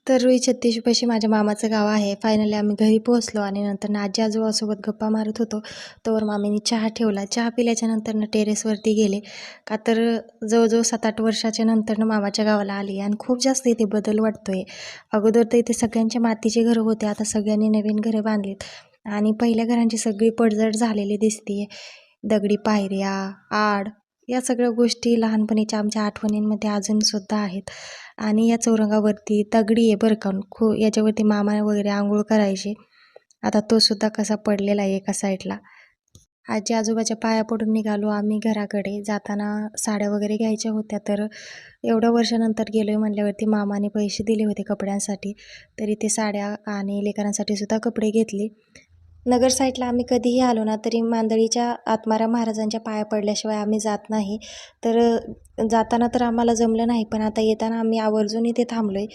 तर रुई छत्तीसपाशी माझ्या मामाचं गाव आहे. फायनली आम्ही घरी पोहोचलो आणि नंतर आजी-आजोबासोबत गप्पा मारत होतो. तोवर मामीनी चहा ठेवला. चहा पिल्याच्या नंतरनं टेरेसवरती गेले. का तर जवळजवळ 7-8 वर्षाच्या नंतरनं मामाच्या गावाला आली आणि खूप जास्त इथे बदल वाटतोय. अगोदर तर इथे सगळ्यांचे मातीचे घरं होते. आता सगळ्यांनी नवीन घरं बांधलीत आणि पहिल्या घरांची सगळी पडझड झालेली दिसतीये. दगडी पायऱ्या, आड या सगळ्या गोष्टी लहानपणीच्या आमच्या आठवणींमध्ये अजूनसुद्धा आहेत. आणि या चौरंगावरती दगडी आहे बरं का, याच्यावरती मामा वगैरे अंघोळ करायचे. आता तो सुद्धा कसा पडलेला आहे एका साईडला. आजी आजोबाच्या पाया पडून निघालो आम्ही घराकडे. जाताना साड्या वगैरे घ्यायच्या होत्या, तर एवढ्या वर्षानंतर गेलोय म्हटल्यावरती मामाने पैसे दिले होते कपड्यांसाठी. तरी ते साड्या आणि लेकरांसाठी सुद्धा कपडे घेतले. नगर साईडला आम्ही कधीही आलो ना तरी मांदळीच्या आत्माराम महाराजांच्या पाया पडल्याशिवाय आम्ही जात नाही. तर जाताना तर आम्हाला जमलं नाही, पण आता येताना आम्ही आवर्जून इथे थांबलोय.